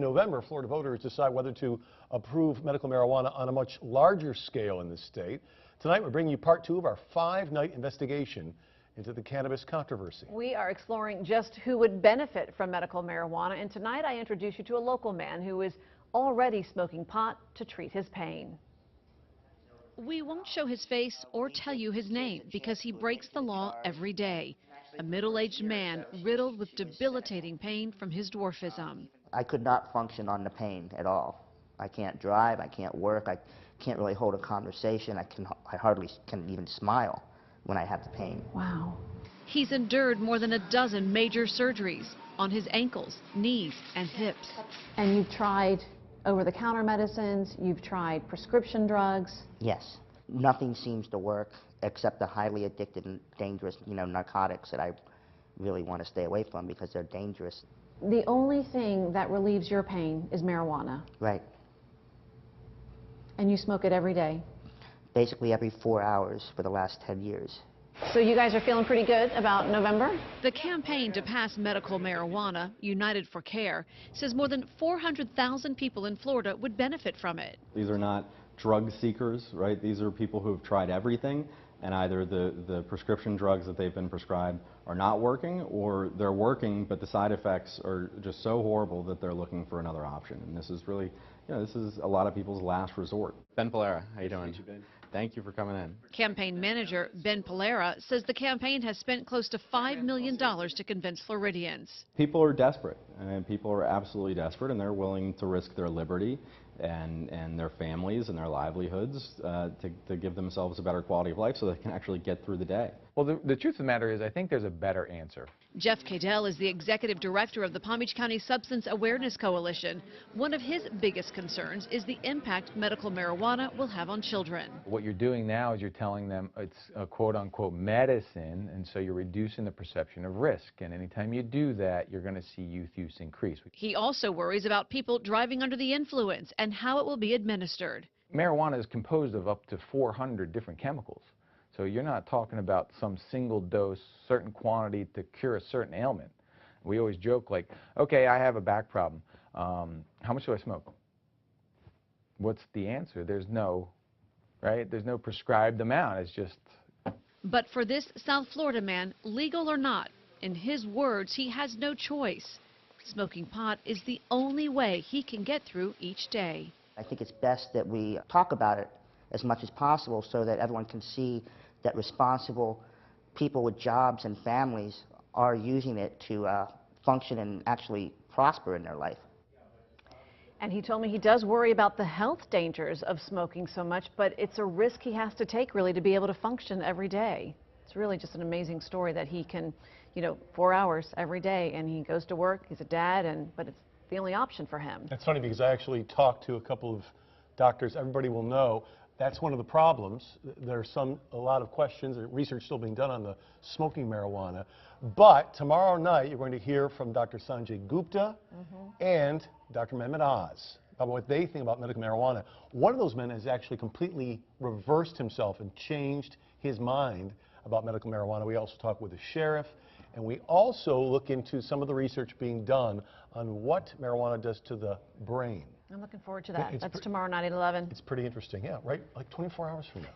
November, Florida voters decide whether to approve medical marijuana on a much larger scale in the state. Tonight, we're bringing you part 2 of our 5-night investigation into the cannabis controversy. We are exploring just who would benefit from medical marijuana, and tonight I introduce you to a local man who is already smoking pot to treat his pain. We won't show his face or tell you his name because he breaks the law every day. A middle-aged man riddled with debilitating pain from his dwarfism. I could not function on the pain at all. I can't drive, I can't work, I can't really hold a conversation, I hardly can even smile when I have the pain. Wow. He's endured more than a dozen major surgeries on his ankles, knees, and hips. And you've tried over-the-counter medicines, you've tried prescription drugs. Yes. Nothing seems to work except the highly addictive and dangerous, narcotics that I really want to stay away from because they're dangerous. The only thing that relieves your pain is marijuana. Right. And you smoke it every day? Basically every 4 hours for the last 10 years. So you guys are feeling pretty good about November? The campaign to pass medical marijuana, United for Care, says more than 400,000 people in Florida would benefit from it. These are not drug seekers, right? These are people who have tried everything, and either the prescription drugs that they've been prescribed are not working, or they're working, but the side effects are just so horrible that they're looking for another option. And this is really, this is a lot of people's last resort. Ben Polera, how you doing? Thank you for coming in. Campaign manager Ben Polera says the campaign has spent close to $5 million to convince Floridians. People are desperate, and people are absolutely desperate, and they're willing to risk their liberty and their families and their livelihoods to give themselves a better quality of life so they can actually get through the day. Well, the truth of the matter is I think there's a better answer. Jeff Cadell is the executive director of the Palm Beach County Substance Awareness Coalition. One of his biggest concerns is the impact medical marijuana will have on children. What you're doing now is you're telling them it's a quote-unquote medicine, and so you're reducing the perception of risk. And anytime you do that, you're going to see youth use increase. He also worries about people driving under the influence and how it will be administered. Marijuana is composed of up to 400 different chemicals. So you're not talking about some single dose, certain quantity to cure a certain ailment. We always joke like, okay, I have a back problem. How much do I smoke? What's the answer? There's no, right? There's no prescribed amount. It's just... But for this South Florida man, legal or not, in his words, he has no choice. Smoking pot is the only way he can get through each day. I think it's best that we talk about it as much as possible so that everyone can see that responsible people with jobs and families are using it to function and actually prosper in their life. And he told me he does worry about the health dangers of smoking so much, but it's a risk he has to take really to be able to function every day. It's really just an amazing story that he can, 4 hours every day, and he goes to work, he's a dad, but it's the only option for him. That's funny because I actually talked to a couple of doctors. Everybody will know that's one of the problems. There's a lot of questions and research still being done on the smoking marijuana. But tomorrow night, you're going to hear from Dr. Sanjay Gupta and Dr. Mehmet Oz about what they think about medical marijuana. One of those men has actually completely reversed himself and changed his mind about medical marijuana. We also talk with the sheriff, and we also look into some of the research being done on what marijuana does to the brain. I'm looking forward to that. That's tomorrow night at 11. It's pretty interesting, yeah, right? Like 24 hours from now.